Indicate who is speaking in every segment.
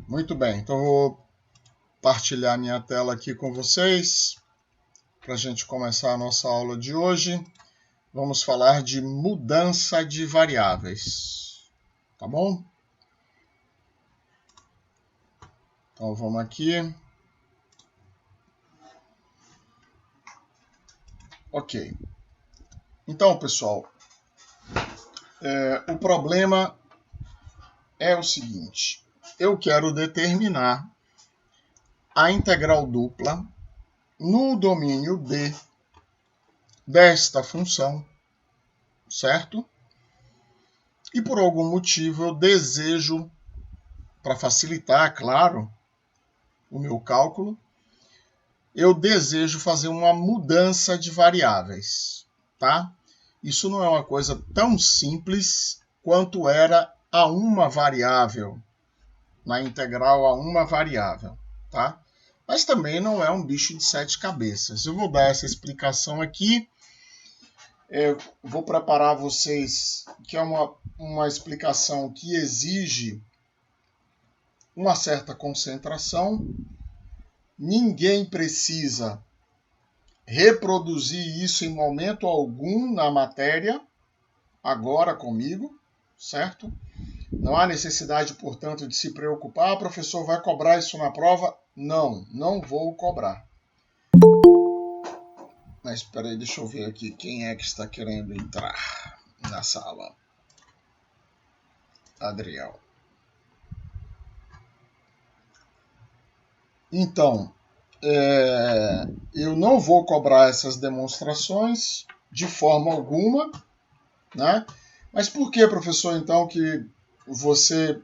Speaker 1: Muito bem, então eu vou partilhar minha tela aqui com vocês para a gente começar a nossa aula de hoje. Vamos falar de mudança de variáveis, tá bom? Então vamos aqui. Ok. Então, pessoal, o problema é o seguinte. Eu quero determinar a integral dupla no domínio D desta função, certo? E por algum motivo eu desejo, para facilitar, claro, o meu cálculo, eu desejo fazer uma mudança de variáveis, tá? Isso não é uma coisa tão simples quanto era a uma variável, na integral a uma variável, tá? Mas também não é um bicho de sete cabeças. Eu vou dar essa explicação aqui. Eu vou preparar vocês, que é uma explicação que exige uma certa concentração. Ninguém precisa reproduzir isso em momento algum na matéria, agora comigo, certo? Não há necessidade, portanto, de se preocupar. O professor vai cobrar isso na prova? Não vou cobrar. Mas espera aí, deixa eu ver aqui quem é que está querendo entrar na sala. Adriel. Então, eu não vou cobrar essas demonstrações de forma alguma, né? Mas por que, professor, então, que você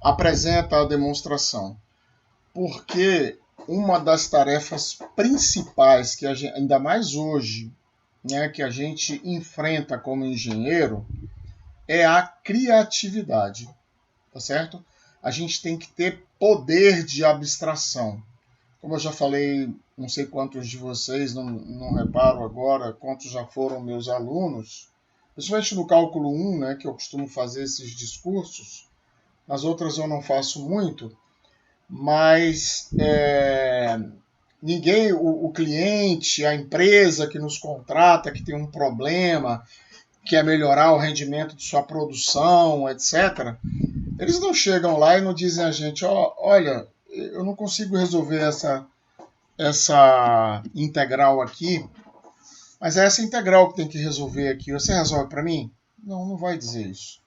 Speaker 1: apresenta a demonstração? Porque uma das tarefas principais que a gente, ainda mais hoje, né, que a gente enfrenta como engenheiro, é a criatividade, tá certo? A gente tem que ter poder de abstração. Como eu já falei, não sei quantos de vocês, não reparo agora quantos já foram meus alunos, principalmente no cálculo 1, né, que eu costumo fazer esses discursos. Nas outras eu não faço muito, mas ninguém, o cliente, a empresa que nos contrata, que tem um problema, quer melhorar o rendimento de sua produção, etc., eles não chegam lá e não dizem a gente, olha, eu não consigo resolver essa integral aqui, mas é essa integral que tem que resolver aqui. Você resolve para mim? Não vai dizer isso.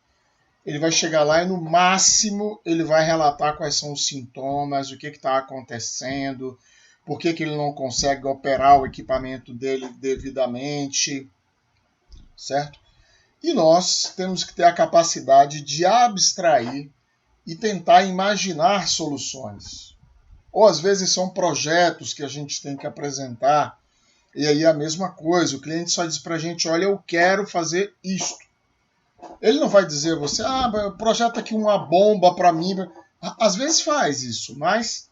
Speaker 1: Ele vai chegar lá e, no máximo, ele vai relatar quais são os sintomas, o que está acontecendo, por que ele não consegue operar o equipamento dele devidamente, certo? E nós temos que ter a capacidade de abstrair e tentar imaginar soluções. Ou às vezes são projetos que a gente tem que apresentar, e aí é a mesma coisa, o cliente só diz para a gente, olha, eu quero fazer isto. Ele não vai dizer a você, projeta aqui uma bomba para mim. Às vezes faz isso, mas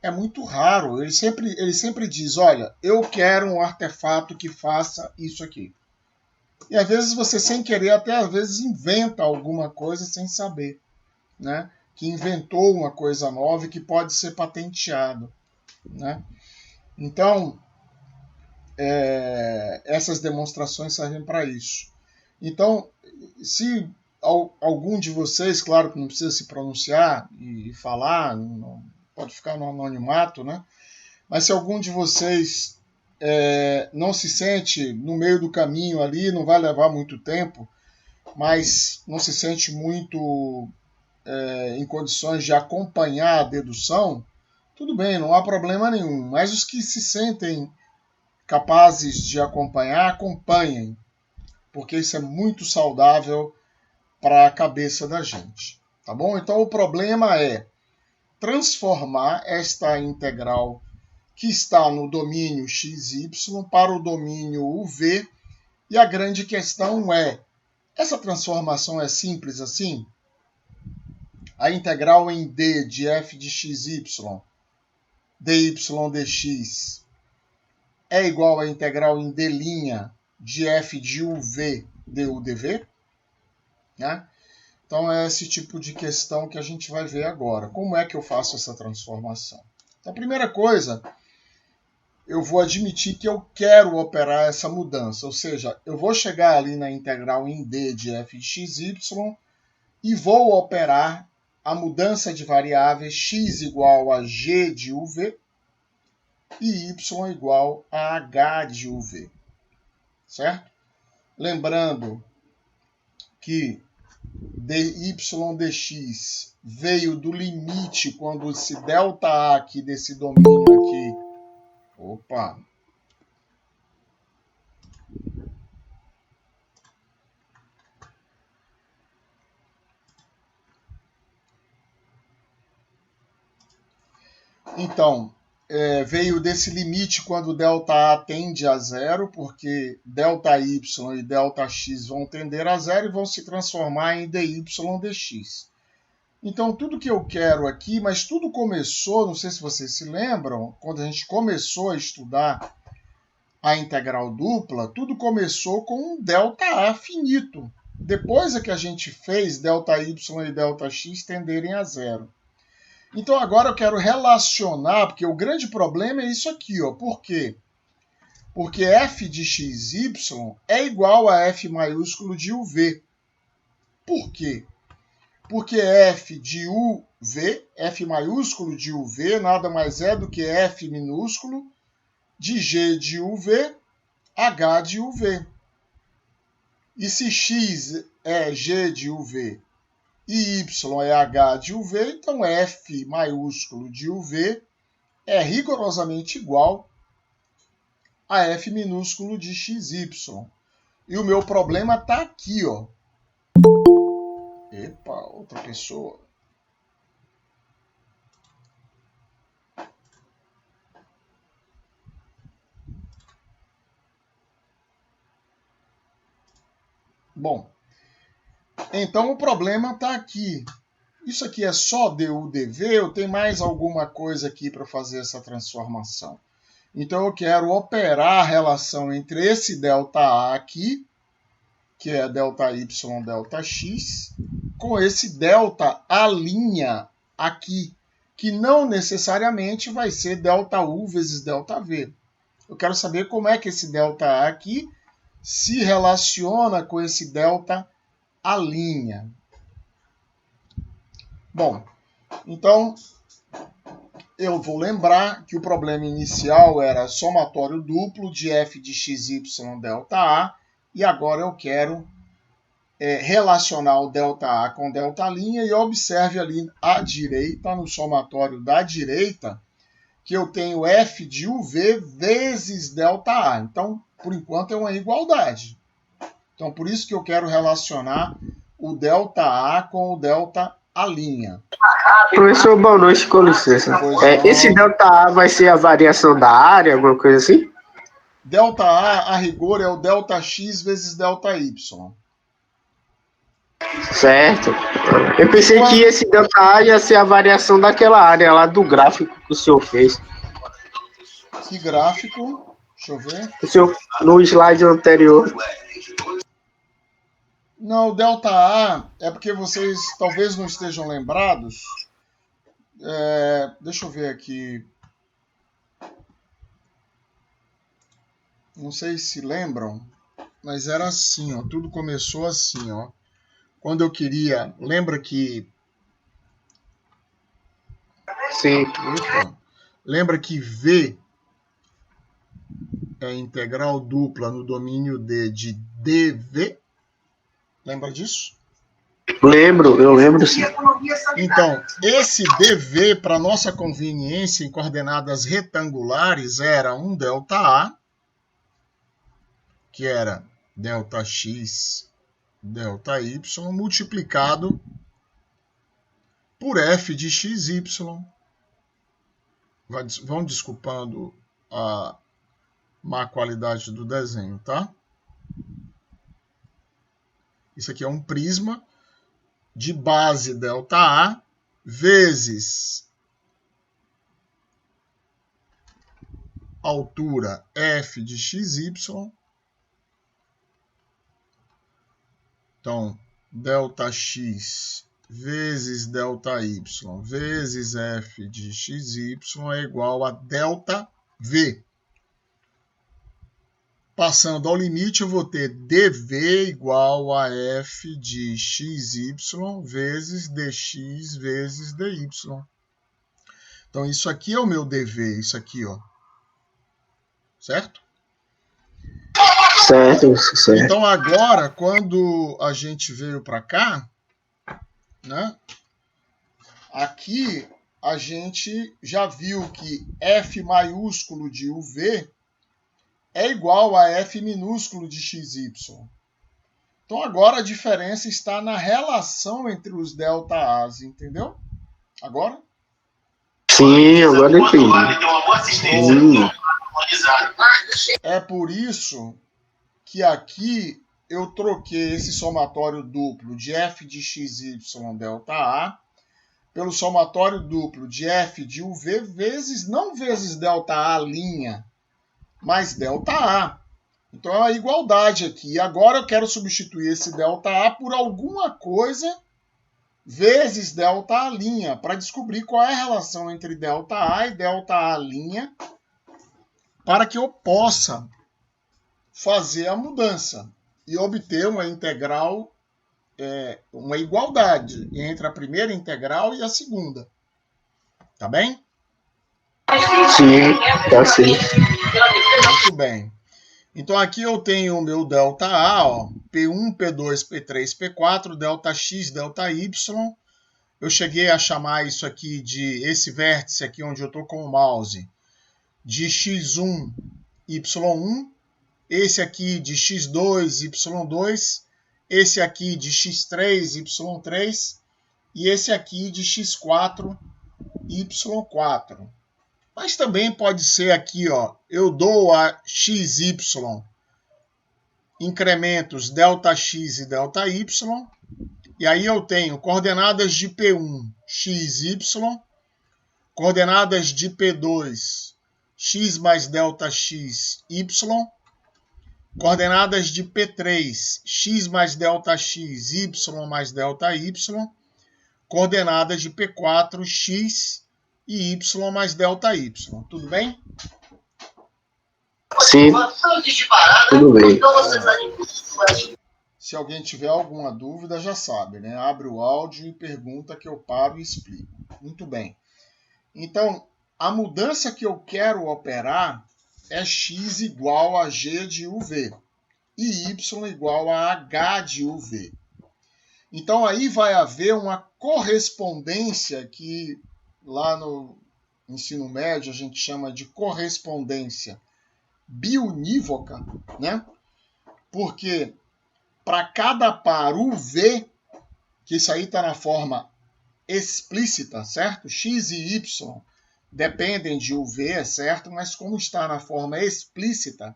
Speaker 1: é muito raro. Ele sempre diz, olha, eu quero um artefato que faça isso aqui. E às vezes você, sem querer, até às vezes inventa alguma coisa sem saber, né? Que inventou uma coisa nova e que pode ser patenteado, né? Então, essas demonstrações servem para isso. Então, se algum de vocês, claro que não precisa se pronunciar e falar, não, pode ficar no anonimato, né? Mas se algum de vocês não se sente no meio do caminho ali, não vai levar muito tempo, mas não se sente muito em condições de acompanhar a dedução, tudo bem, não há problema nenhum. Mas os que se sentem capazes de acompanhar, acompanhem, porque isso é muito saudável para a cabeça da gente, tá bom? Então o problema é transformar esta integral que está no domínio xy para o domínio uv, e a grande questão é, essa transformação é simples assim? A integral em d de f de xy, dy dx, é igual à integral em d' de f de uv du dv? Né? Então é esse tipo de questão que a gente vai ver agora. Como é que eu faço essa transformação? Então, a primeira coisa, eu vou admitir que eu quero operar essa mudança. Ou seja, eu vou chegar ali na integral em D de f de x, y e vou operar a mudança de variáveis x igual a g de uv e y igual a h de uv. Certo? Lembrando que dy dx veio do limite quando esse ΔA aqui desse domínio aqui. Opa! Então, veio desse limite quando ΔA tende a zero, porque ΔY e ΔX vão tender a zero e vão se transformar em dy dx. Então, tudo que eu quero aqui, mas tudo começou, não sei se vocês se lembram, quando a gente começou a estudar a integral dupla, tudo começou com um ΔA finito. Depois é que a gente fez ΔY e ΔX tenderem a zero. Então agora eu quero relacionar, porque o grande problema é isso aqui, ó. Por quê? Porque f de xy é igual a f maiúsculo de uv. Por quê? Porque f de uv, f maiúsculo de uv, nada mais é do que f minúsculo de g de uv, h de uv. E se x é g de uv e y é h de uv, então f maiúsculo de uv é rigorosamente igual a f minúsculo de xy. E o meu problema está aqui, ó. Epa, outra pessoa. Bom, então o problema está aqui. Isso aqui é só du dv ou tem mais alguma coisa aqui para fazer essa transformação? Então eu quero operar a relação entre esse ΔA aqui, que é ΔY, ΔX, com esse ΔA' aqui, que não necessariamente vai ser ΔU vezes ΔV. Eu quero saber como é que esse ΔA aqui se relaciona com esse ΔA'. Bom, então eu vou lembrar que o problema inicial era somatório duplo de f de xy ΔA, e agora eu quero relacionar o ΔA com Δ'A e observe ali à direita, no somatório da direita, que eu tenho f de uv vezes ΔA. Então, por enquanto, é uma igualdade. Então, por isso que eu quero relacionar o ΔA com o Δ'A'.
Speaker 2: Professor, boa noite, com licença. Esse ΔA vai ser a variação da área, alguma coisa assim?
Speaker 1: ΔA, a rigor, é o ΔX vezes ΔY.
Speaker 2: Certo. Eu pensei que esse ΔA ia ser a variação daquela área lá do gráfico que o senhor fez.
Speaker 1: Que gráfico? Deixa eu ver.
Speaker 2: O senhor, no slide anterior.
Speaker 1: Não, o ΔA é porque vocês talvez não estejam lembrados. Deixa eu ver aqui. Não sei se lembram, mas era assim, ó. Tudo começou assim, ó. Quando eu queria, lembra que
Speaker 2: Sim.
Speaker 1: Lembra que V é integral dupla no domínio D de dv? Lembra disso?
Speaker 2: Lembro, eu lembro sim.
Speaker 1: Então, esse dv, para nossa conveniência em coordenadas retangulares, era um ΔA, que era ΔX, ΔY, multiplicado por f de xy. Vão desculpando a má qualidade do desenho, tá? Isso aqui é um prisma de base ΔA vezes altura f de xy. Então, ΔX vezes ΔY vezes f de xy é igual a ΔV. Passando ao limite, eu vou ter dv igual a f de xy vezes dx vezes dy. Então, isso aqui é o meu dv, isso aqui, ó. Certo?
Speaker 2: Certo, certo.
Speaker 1: Então, agora, quando a gente veio para cá, né? Aqui, a gente já viu que f maiúsculo de uv é igual a f minúsculo de xy. Então, agora a diferença está na relação entre os ΔAs, entendeu? Agora?
Speaker 2: Sim, agora entendi.
Speaker 1: É por isso que aqui eu troquei esse somatório duplo de f de xy ΔA pelo somatório duplo de f de uv vezes, não vezes ΔA', mas ΔA. Então é uma igualdade aqui. E agora eu quero substituir esse ΔA por alguma coisa vezes ΔA' para descobrir qual é a relação entre ΔA e ΔA' para que eu possa fazer a mudança e obter uma integral, uma igualdade entre a primeira integral e a segunda. Tá bem?
Speaker 2: Sim, tá sim.
Speaker 1: Muito bem. Então aqui eu tenho o meu ΔA, ó, P1, P2, P3, P4, ΔX, ΔY. Eu cheguei a chamar isso aqui de, esse vértice aqui onde eu estou com o mouse, de X1, Y1. Esse aqui de X2, Y2. Esse aqui de X3, Y3. E esse aqui de X4, Y4. Mas também pode ser aqui, ó, eu dou a XY incrementos ΔX e ΔY, e aí eu tenho coordenadas de P1, XY, coordenadas de P2, X mais ΔX, Y, coordenadas de P3, X mais ΔX, Y mais ΔY, coordenadas de P4, X e Y mais ΔY. Tudo bem?
Speaker 2: Sim, tudo bem.
Speaker 1: Se alguém tiver alguma dúvida, já sabe, né? Abre o áudio e pergunta que eu paro e explico. Muito bem. Então, a mudança que eu quero operar é x igual a g de uv e y igual a h de uv. Então, aí vai haver uma correspondência que lá no ensino médio a gente chama de correspondência biunívoca, né? Porque para cada par UV, que isso aí está na forma explícita, certo? X e Y dependem de UV, certo? Mas como está na forma explícita,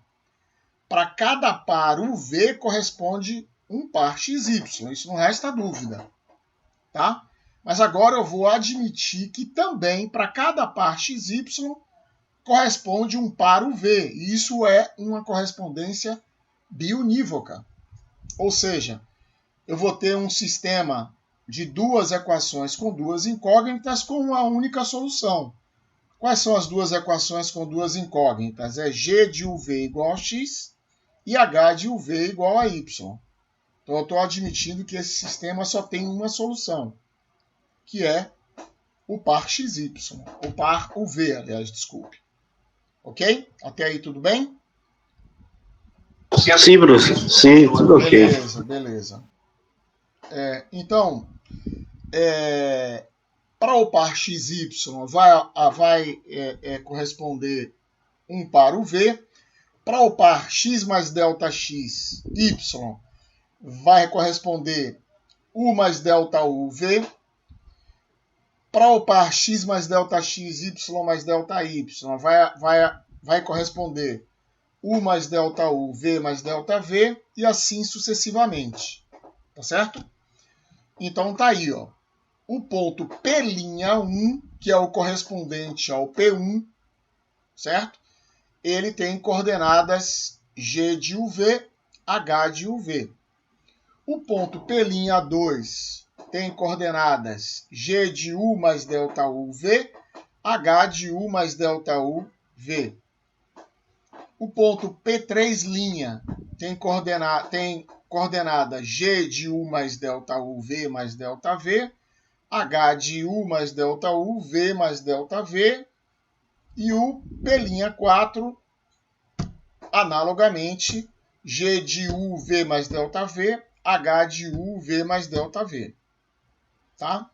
Speaker 1: para cada par UV corresponde um par XY. Isso não resta dúvida, tá? Mas agora eu vou admitir que também para cada par XY corresponde um par UV. E isso é uma correspondência biunívoca. Ou seja, eu vou ter um sistema de duas equações com duas incógnitas com uma única solução. Quais são as duas equações com duas incógnitas? É g de uv igual a x e h de uv igual a y. Então eu estou admitindo que esse sistema só tem uma solução, que é o par xy, o par uv, aliás, desculpe. Ok? Até aí tudo bem?
Speaker 2: Sim, Bruce. Sim, tudo ok.
Speaker 1: Beleza. Então, para o par XY vai corresponder um par UV. Para o par X mais delta X, Y, vai corresponder U mais delta UV. Para o par X mais delta X, Y mais delta Y, vai corresponder U mais delta U, V mais delta V, e assim sucessivamente. Tá certo? Então tá aí, ó. O ponto P'1, que é o correspondente ao P1, certo? Ele tem coordenadas G de UV, H de UV. O ponto P'2 tem coordenadas G de U mais ΔU, V, H de U mais ΔU, V. O ponto P3' tem coordenada G de U mais ΔU, V mais ΔV, H de U mais ΔU, V mais ΔV, e o P'4, analogamente, G de U, V mais ΔV, H de U, V mais ΔV. Tá?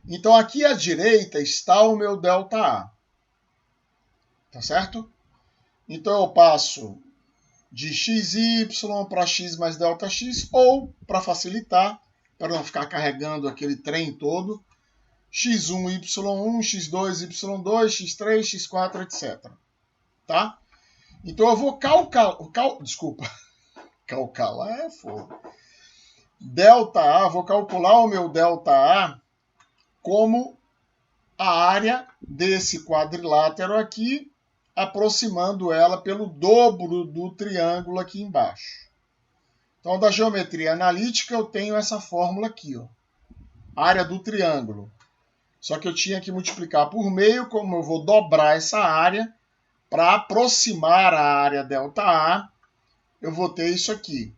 Speaker 1: Então, aqui à direita está o meu ΔA. Tá certo? Então, eu passo de XY para X mais ΔX, ou, para facilitar, para não ficar carregando aquele trem todo, X1, Y1, X2, Y2, X3, X4, etc. Tá? Então, eu vou calcular é fogo. ΔA, vou calcular o meu ΔA como a área desse quadrilátero aqui, aproximando ela pelo dobro do triângulo aqui embaixo. Então, da geometria analítica, eu tenho essa fórmula aqui, ó, área do triângulo. Só que eu tinha que multiplicar por meio, como eu vou dobrar essa área, para aproximar a área ΔA, eu vou ter isso aqui.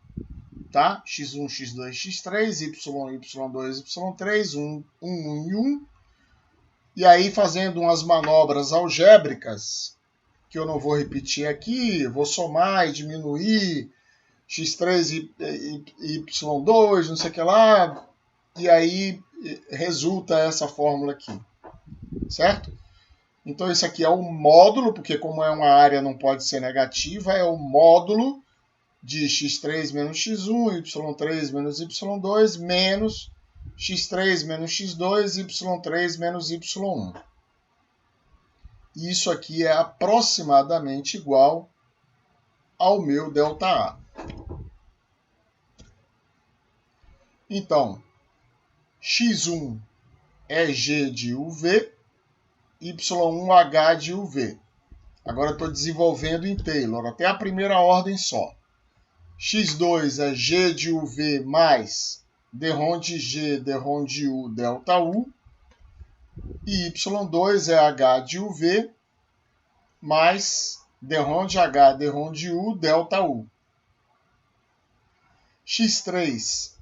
Speaker 1: Tá? X1, X2, X3, Y, Y2, Y3, 1, 1 e 1. E aí, fazendo umas manobras algébricas, que eu não vou repetir aqui, vou somar e diminuir X3 e Y2, não sei o que lá, e aí resulta essa fórmula aqui, certo? Então, isso aqui é o módulo, porque como é uma área não pode ser negativa, é o módulo de x3 menos x1, y3 menos y2, menos x3 menos x2, y3 menos y1. Isso aqui é aproximadamente igual ao meu ΔA. Então, x1 é G de UV, y1 H de UV. Agora eu estou desenvolvendo em Taylor, até a primeira ordem só. X2 é G de UV mais derrom de G, derrom de U, ΔU. E Y2 é H de UV mais derrom de H, derrom de U, ΔU. X3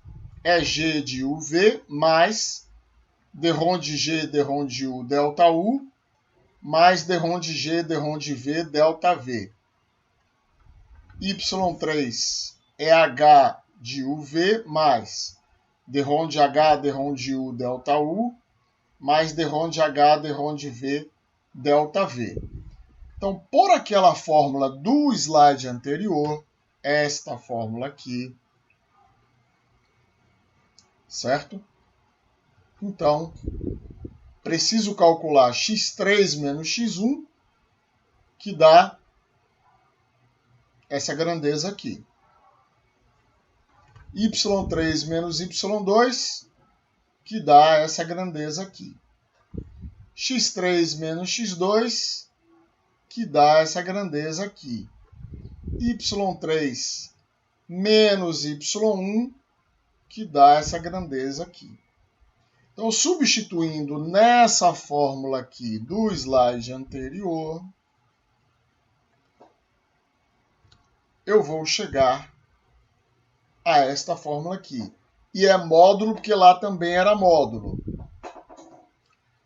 Speaker 1: é G de UV mais derrom de G, derrom de U, ΔU, mais derrom de G, derrom de V, ΔV. Y3 é H de UV mais derrom de H, derrom de U, ΔU, mais derrom de H, derrom de V, ΔV. Então, por aquela fórmula do slide anterior, esta fórmula aqui, certo? Então, preciso calcular x3 menos x1, que dá essa grandeza aqui. Y3 menos y2, que dá essa grandeza aqui. X3 menos x2, que dá essa grandeza aqui. Y3 menos y1, que dá essa grandeza aqui. Então, substituindo nessa fórmula aqui do slide anterior, eu vou chegar a esta fórmula aqui. E é módulo porque lá também era módulo.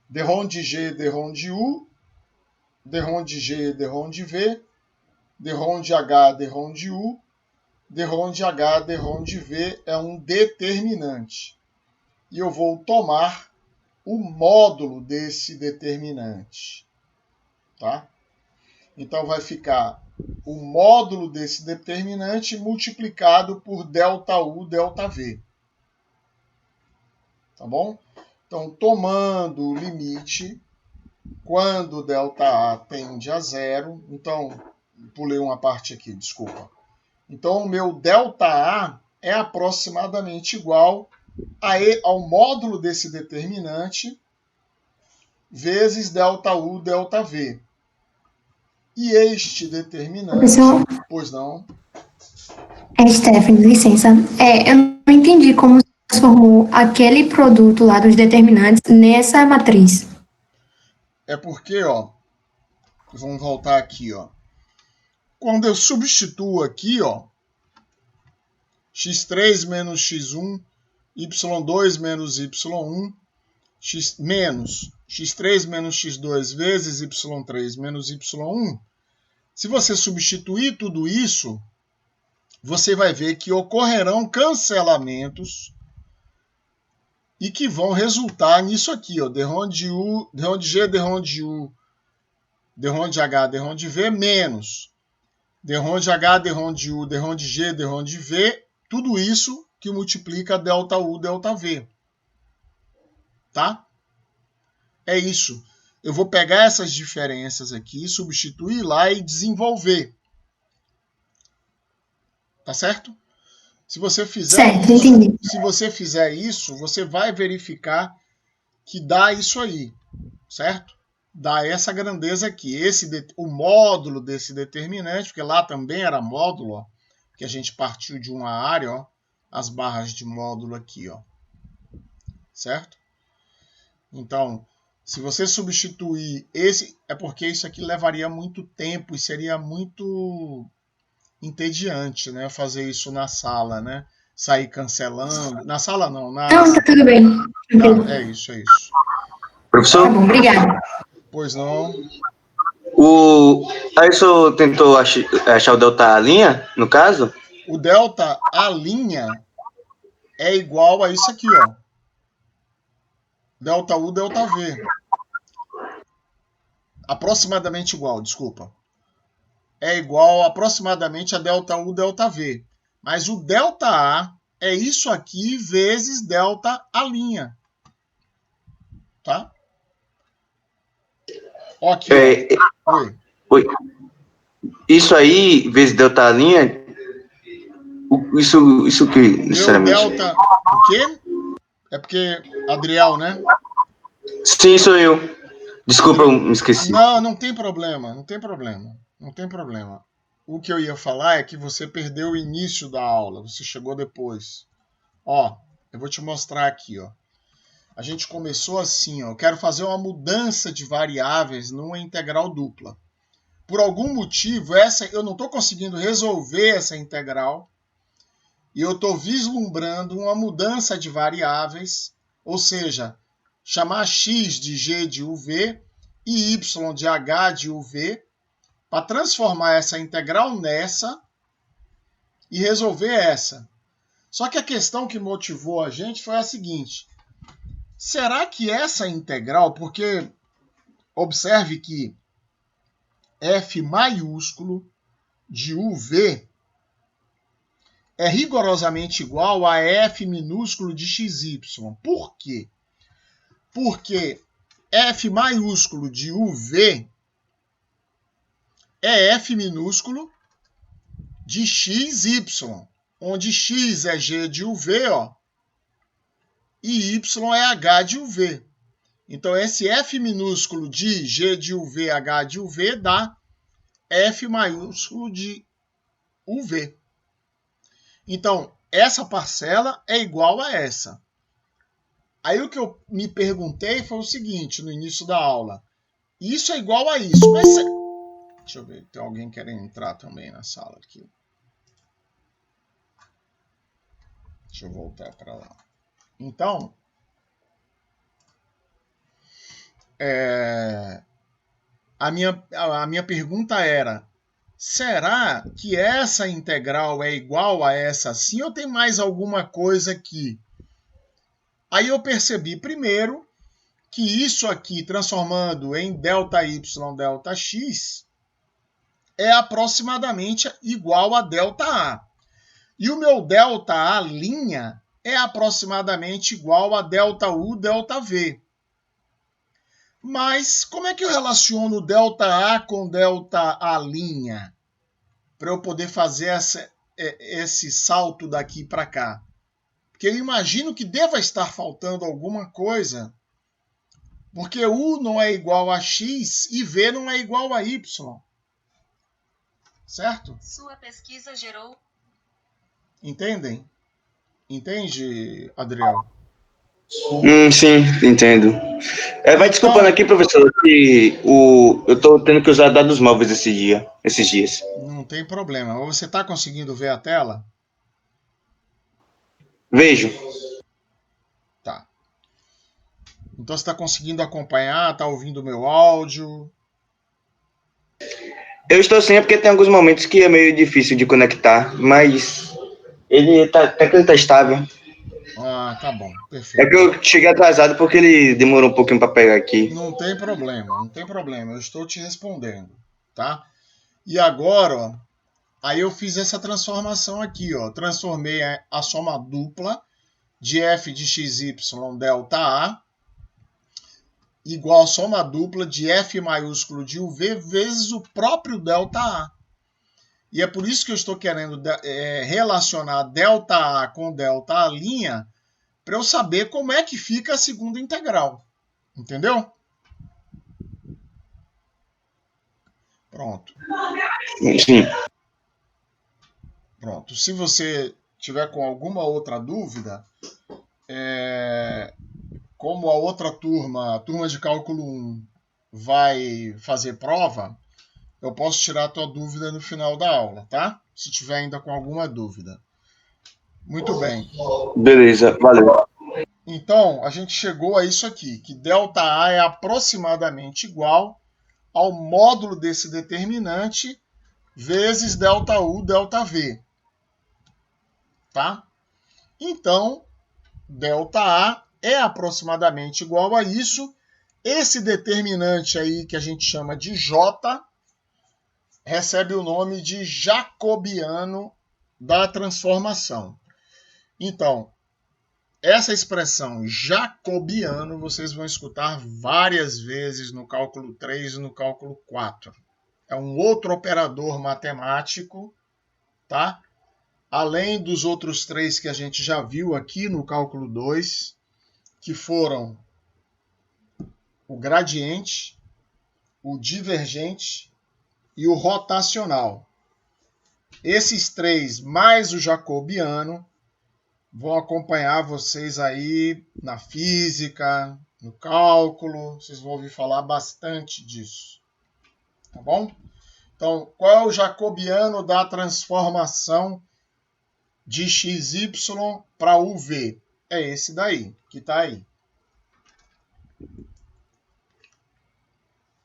Speaker 1: Derrom de G, derrom de U, derrom de G, derrom de V, derrom de H, derrom de U, derrom de H, derrom de V é um determinante. E eu vou tomar o módulo desse determinante. Tá? Então, vai ficar o módulo desse determinante multiplicado por ΔU, ΔV. Tá bom? Então, tomando o limite, quando ΔA tende a zero, então, pulei uma parte aqui, desculpa. Então, o meu ΔA é aproximadamente igual ao módulo desse determinante vezes ΔU, ΔV. E este determinante... Pois não?
Speaker 3: É, Stephanie, licença. Eu não entendi como se transformou aquele produto lá dos determinantes nessa matriz.
Speaker 1: É porque, ó, vamos voltar aqui, ó. Quando eu substituo aqui, ó, x3 menos x1, y2 menos y1, menos x3 menos x2 vezes y3 menos y1, se você substituir tudo isso, você vai ver que ocorrerão cancelamentos e que vão resultar nisso aqui, ó, derrom de U, derrom de G, derrom de U, derrom de H, derrom de V, menos derrom de H, derrom de U, derrom de G, derrom de V, tudo isso que multiplica delta U, delta V. Tá? É isso. Eu vou pegar essas diferenças aqui, substituir lá e desenvolver. Tá certo? Se você fizer
Speaker 3: Certo,
Speaker 1: isso,
Speaker 3: entendi.
Speaker 1: se você fizer isso, você vai verificar que dá isso aí, certo? Dá essa grandeza aqui, o módulo desse determinante, porque lá também era módulo, ó, que a gente partiu de uma área, ó, as barras de módulo aqui, ó, certo? Então, se você substituir esse, é porque isso aqui levaria muito tempo e seria muito entediante, né? Fazer isso na sala, né? Sair cancelando. Na sala não,
Speaker 3: Não, tá tudo bem.
Speaker 1: Tá, é isso, é isso.
Speaker 2: Professor?
Speaker 3: Tá bom, obrigada.
Speaker 1: Pois não.
Speaker 2: Aí o senhor tentou achar o delta linha, no caso?
Speaker 1: O delta A' é igual a isso aqui, ó. Delta U, delta V. Aproximadamente igual, desculpa. É igual aproximadamente a delta U, delta V. Mas o delta A é isso aqui vezes delta A'. Tá? Ó aqui, ó.
Speaker 2: Oi. Isso aí, vezes delta linha, isso que, necessariamente?
Speaker 1: Meu delta... O quê? É porque... Adriel, né?
Speaker 2: Sim, sou eu. Desculpa, eu me esqueci.
Speaker 1: Não, não tem problema, não tem problema. Não tem problema. O que eu ia falar é que você perdeu o início da aula, você chegou depois. Ó, eu vou te mostrar aqui, ó. A gente começou assim, ó. Eu quero fazer uma mudança de variáveis numa integral dupla. Por algum motivo, eu não estou conseguindo resolver essa integral e eu estou vislumbrando uma mudança de variáveis, ou seja, chamar x de g de uv e y de h de uv, para transformar essa integral nessa e resolver essa. Só que a questão que motivou a gente foi a seguinte: será que essa integral, porque observe que f maiúsculo de uv é rigorosamente igual a f minúsculo de xy. Por quê? Porque f maiúsculo de uv é f minúsculo de xy, onde x é g de uv, ó, e y é h de uv. Então, esse f minúsculo de g de uv, h de uv, dá f maiúsculo de uv. Então, essa parcela é igual a essa. Aí o que eu me perguntei foi o seguinte, no início da aula. Isso é igual a isso, mas... Deixa eu ver, tem alguém querendo entrar também na sala aqui. Deixa eu voltar para lá. Então, a minha pergunta era, será que essa integral é igual a essa assim ou tem mais alguma coisa aqui? Aí eu percebi primeiro que isso aqui, transformando em ΔY, ΔX, é aproximadamente igual a ΔA. E o meu ΔA' é aproximadamente igual a ΔU, ΔV. Mas como é que eu relaciono ΔA com ΔA'? Para eu poder fazer esse salto daqui para cá. Porque eu imagino que deva estar faltando alguma coisa, porque U não é igual a X e V não é igual a Y. Certo?
Speaker 4: Sua pesquisa gerou
Speaker 1: Entendem? Entende, Adriel?
Speaker 4: Sim, entendo. Vai desculpando aqui, professor, que eu tô tendo que usar dados móveis esses dias.
Speaker 1: Não tem problema. Você está conseguindo ver a tela?
Speaker 4: Vejo.
Speaker 1: Tá. Então você está conseguindo acompanhar, está ouvindo o meu áudio?
Speaker 4: Eu estou sim, porque tem alguns momentos que é meio difícil de conectar, mas até que ele tá estável.
Speaker 1: Ah, tá bom, perfeito.
Speaker 4: É que eu cheguei atrasado porque ele demorou um pouquinho para pegar aqui.
Speaker 1: Não tem problema, não tem problema. Eu estou te respondendo, tá? E agora, ó, aí eu fiz essa transformação aqui, ó. Transformei a soma dupla de f de xy delta A igual a soma dupla de f maiúsculo de uv vezes o próprio delta A. E é por isso que eu estou querendo relacionar delta A com delta A', para eu saber como é que fica a segunda integral. Entendeu? Pronto.
Speaker 4: Sim.
Speaker 1: Pronto. Se você tiver com alguma outra dúvida, como a outra turma, a turma de cálculo 1, vai fazer prova, eu posso tirar a tua dúvida no final da aula, tá? Se tiver ainda com alguma dúvida. Muito bem.
Speaker 4: Beleza, valeu.
Speaker 1: Então, a gente chegou a isso aqui, que delta A é aproximadamente igual ao módulo desse determinante vezes delta U, delta V. Tá? Então, delta A é aproximadamente igual a isso. Esse determinante aí que a gente chama de J recebe o nome de jacobiano da transformação. Então, essa expressão jacobiano vocês vão escutar várias vezes no cálculo 3 e no cálculo 4. É um outro operador matemático, tá? Além dos outros três que a gente já viu aqui no cálculo 2, que foram o gradiente, o divergente e o rotacional. Esses três, mais o jacobiano, vão acompanhar vocês aí na física, no cálculo, vocês vão ouvir falar bastante disso. Tá bom? Então, qual é o jacobiano da transformação de XY para UV? É esse daí, que está aí.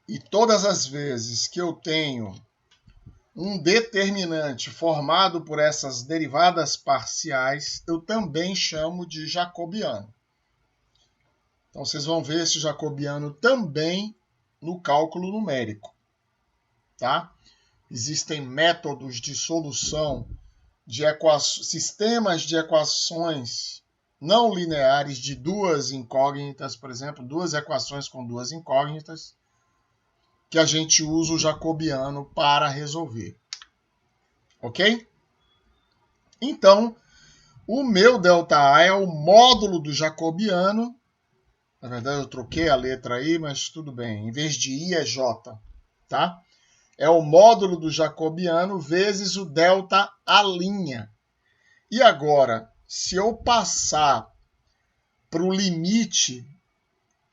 Speaker 1: E todas as vezes que eu tenho um determinante formado por essas derivadas parciais, eu também chamo de jacobiano. Então, vocês vão ver esse jacobiano também no cálculo numérico. Tá? Existem métodos de solução de sistemas de equações não lineares de duas incógnitas, por exemplo, duas equações com duas incógnitas, que a gente usa o jacobiano para resolver. Ok? Então, o meu ΔA é o módulo do jacobiano. Na verdade, eu troquei a letra aí, mas tudo bem. Em vez de I é J. Tá? É o módulo do jacobiano vezes o delta A'. E agora, se eu passar para o limite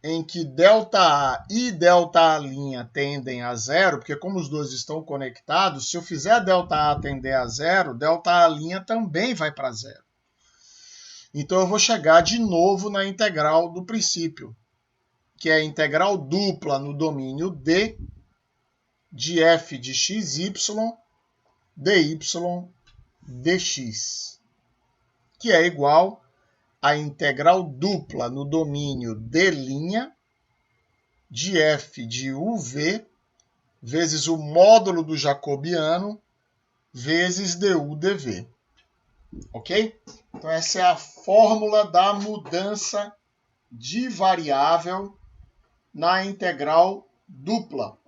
Speaker 1: em que ΔA e ΔA' tendem a zero, porque como os dois estão conectados, se eu fizer ΔA tender a zero, ΔA' também vai para zero. Então eu vou chegar de novo na integral do princípio, que é a integral dupla no domínio D de f de xy dy dx, que é igual a integral dupla no domínio D' de f de uv vezes o módulo do jacobiano vezes du dv. Ok? Então essa é a fórmula da mudança de variável na integral dupla.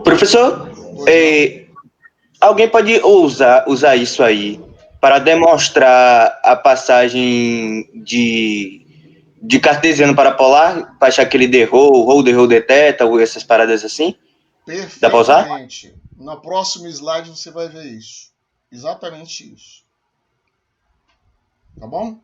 Speaker 4: Professor, alguém pode usar isso aí para demonstrar a passagem de cartesiano para polar, para achar que ele derrou deteta, ou essas paradas assim?
Speaker 1: Perfeitamente.
Speaker 4: Dá para usar?
Speaker 1: No próximo slide você vai ver isso. Exatamente isso. Tá bom?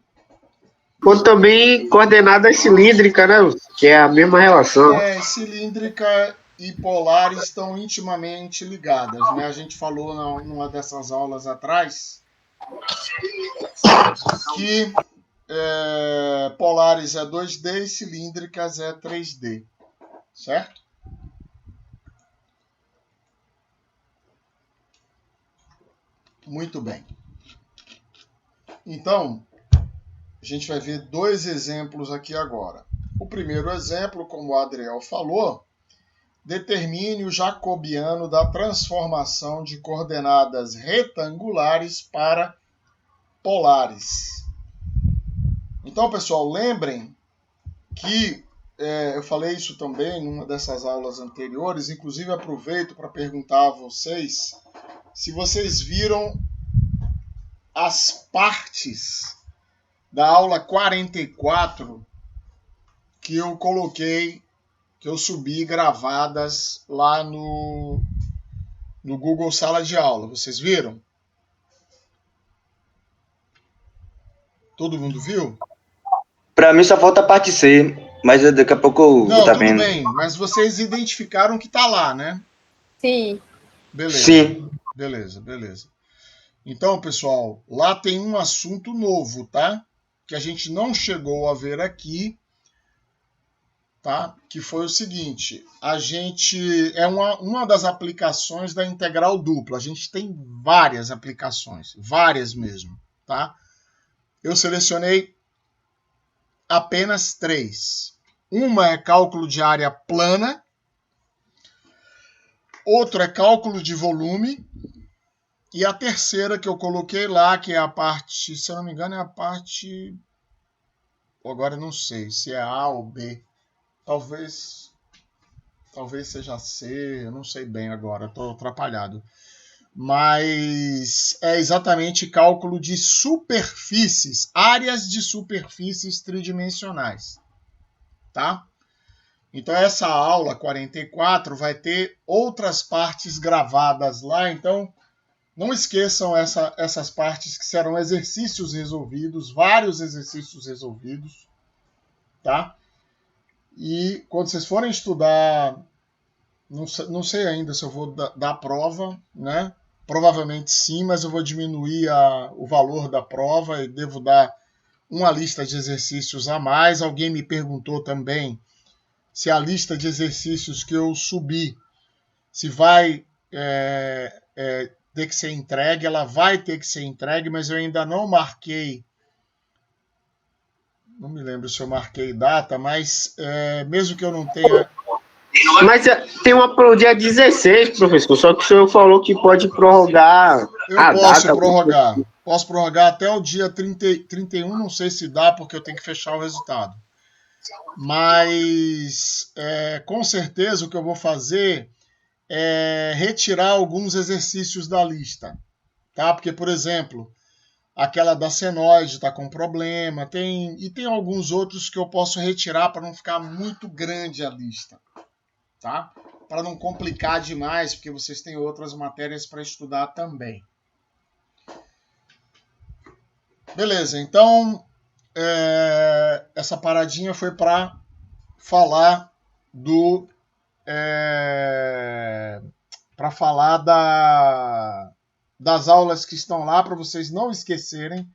Speaker 2: Ou também coordenadas cilíndricas, né? Que é a mesma relação.
Speaker 1: Cilíndrica e polar estão intimamente ligadas, né? A gente falou numa dessas aulas atrás que polares é 2D e cilíndricas é 3D, certo? Muito bem. Então, a gente vai ver dois exemplos aqui agora. O primeiro exemplo, como o Adriel falou, determine o jacobiano da transformação de coordenadas retangulares para polares. Então, pessoal, lembrem que eu falei isso também numa dessas aulas anteriores, inclusive aproveito para perguntar a vocês se vocês viram as partes da aula 44 que eu coloquei, que eu subi gravadas lá no Google Sala de Aula. Vocês viram? Todo mundo viu?
Speaker 4: Para mim só falta a parte C, mas daqui a pouco eu vou tá
Speaker 1: tudo
Speaker 4: vendo.
Speaker 1: Bem, mas vocês identificaram que tá lá, né?
Speaker 5: Sim.
Speaker 1: Beleza.
Speaker 4: Sim.
Speaker 1: Beleza. Então, pessoal, lá tem um assunto novo, tá? Que a gente não chegou a ver aqui, tá? Que foi o seguinte, a gente é uma das aplicações da integral dupla. A gente tem várias aplicações, várias mesmo, tá? Eu selecionei apenas 3. Uma é cálculo de área plana, outro é cálculo de volume, e a terceira que eu coloquei lá, que é a parte, se eu não me engano, é a parte... Agora eu não sei se é A ou B. Talvez seja C, eu não sei bem agora, estou atrapalhado. Mas é exatamente cálculo de superfícies, áreas de superfícies tridimensionais, tá? Então essa aula 44 vai ter outras partes gravadas lá, então não esqueçam essas partes que serão exercícios resolvidos, vários exercícios resolvidos, tá? E quando vocês forem estudar, não sei ainda se eu vou dar prova, né? Provavelmente sim, mas eu vou diminuir o valor da prova e devo dar uma lista de exercícios a mais. Alguém me perguntou também se a lista de exercícios que eu subi, se vai ter que ser entregue. Ela vai ter que ser entregue, mas eu ainda não marquei. Não me lembro se eu marquei data, mas mesmo que eu não tenha...
Speaker 2: Mas tem uma pro dia 16, professor, só que o senhor falou que pode prorrogar a data.
Speaker 1: Posso prorrogar até o dia 31, não sei se dá, porque eu tenho que fechar o resultado. Mas, com certeza, o que eu vou fazer é retirar alguns exercícios da lista, tá? Porque, por exemplo, aquela da senoide está com problema, e tem alguns outros que eu posso retirar para não ficar muito grande a lista, tá? Para não complicar demais, porque vocês têm outras matérias para estudar também. Beleza, então essa paradinha foi para falar das aulas que estão lá, para vocês não esquecerem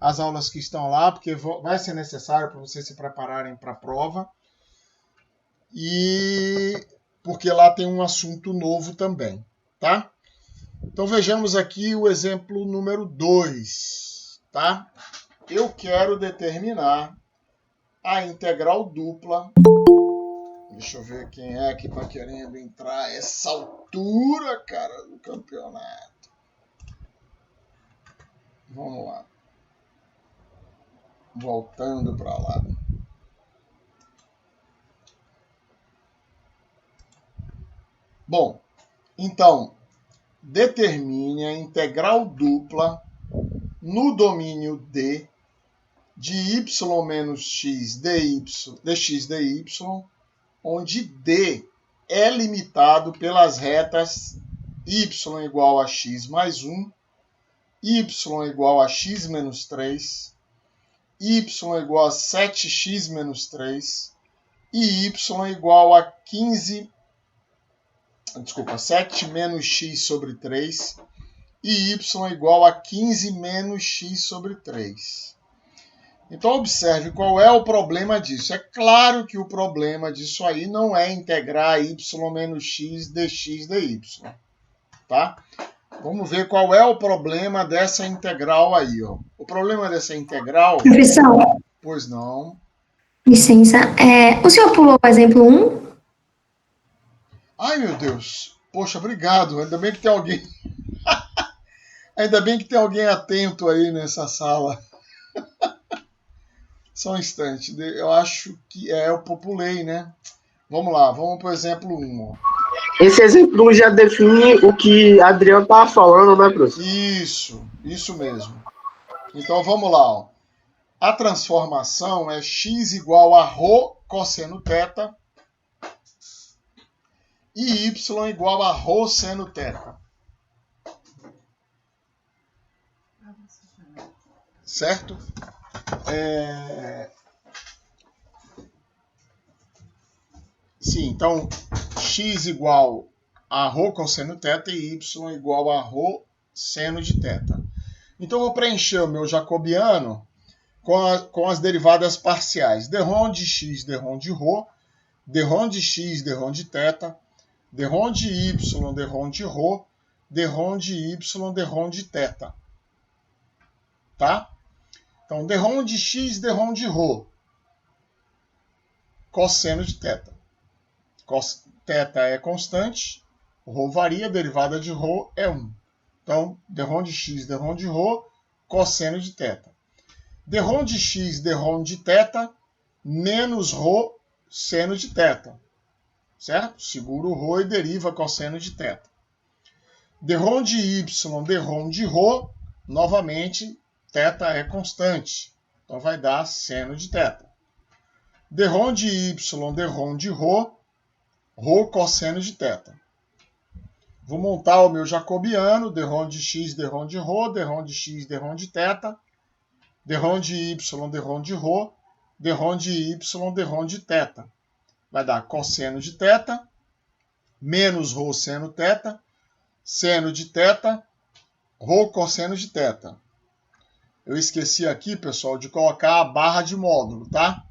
Speaker 1: as aulas que estão lá, porque vai ser necessário para vocês se prepararem para a prova. E porque lá tem um assunto novo também, tá? Então vejamos aqui o exemplo número 2, tá? Eu quero determinar a integral dupla. Deixa eu ver quem é que está querendo entrar a essa altura, cara, do campeonato. Vamos lá. Voltando para lá. Bom, então, determine a integral dupla no domínio D de y menos x dx dy, onde D é limitado pelas retas y igual a x mais 1 y igual a x menos 3, y igual a 7x menos 3, e y igual a 7 menos x sobre 3, e y igual a 15 menos x sobre 3. Então, observe qual é o problema disso. É claro que o problema disso aí não é integrar y menos x dx dy, tá? Vamos ver qual é o problema dessa integral aí, ó. O problema dessa integral...
Speaker 3: Professor,
Speaker 1: Pois não.
Speaker 3: licença. O senhor pulou o exemplo 1?
Speaker 1: Ai, meu Deus. Poxa, obrigado. Ainda bem que tem alguém... Ainda bem que tem alguém atento aí nessa sala. Só um instante. Eu acho que eu pulei, né? Vamos lá, vamos para o exemplo 1. Ó.
Speaker 2: Esse exemplo 1 já define o que Adriano estava falando, né, professor?
Speaker 1: Isso mesmo. Então vamos lá. Ó. A transformação é x igual a ρ cosseno θ e y igual a ρ seno θ. Certo? Sim, então x igual a ρ cosseno θ e y igual a ρ seno de θ. Então eu vou preencher o meu jacobiano com as derivadas parciais. Derrom de x, derrom de ρ, derrom de x, derrom de θ, derrom de y, derrom de ρ, derrom de y, derrom de θ. Tá? Então, derrom de x, derrom de ρ. Cosseno de θ. Θ é constante, ρ varia, a derivada de ρ é 1. Então, derrom de x, derrom de ρ, cosseno de θ. Derrom de x, derrom de θ, menos ρ, seno de θ. Certo? Segura o ρ e deriva cosseno de θ. Derrom de y, derrom de ρ, novamente, θ é constante. Então, vai dar seno de θ. Derrom de y, derrom de ρ, ρ cosseno de θ. Vou montar o meu jacobiano, derrom de x, derrom de ρ, derrom de x, derrom de θ, derrom de y, derrom de ρ, derrom de y, derrom de θ. Vai dar cosseno de θ, menos ρ seno θ, seno de θ, ρ cosseno de θ. Eu esqueci aqui, pessoal, de colocar a barra de módulo, tá?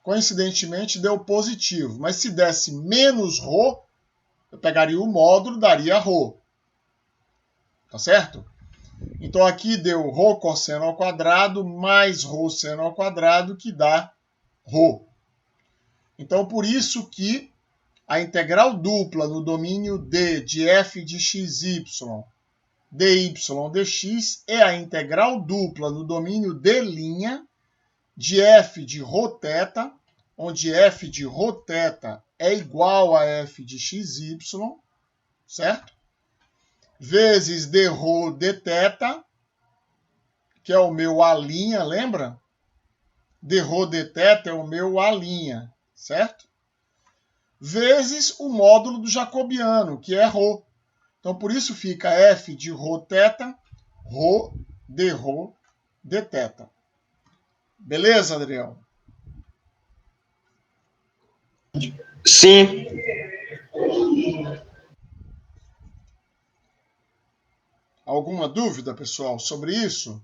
Speaker 1: Coincidentemente deu positivo, mas se desse menos ρ, eu pegaria o módulo, daria ρ. Tá certo? Então aqui deu ρ cosseno ao quadrado mais ρ seno ao quadrado, que dá ρ. Então por isso que a integral dupla no domínio D de f de xy, dy dx é a integral dupla no domínio D' de f de ρθ, onde f de ρθ é igual a f de xy, certo? Vezes dρ dθ, que é o meu A', lembra? Dρ dθ é o meu A', certo? Vezes o módulo do jacobiano, que é ρ. Então, por isso fica f de ρθ, ρ dρ dθ. Beleza, Adriel?
Speaker 4: Sim.
Speaker 1: Alguma dúvida, pessoal, sobre isso?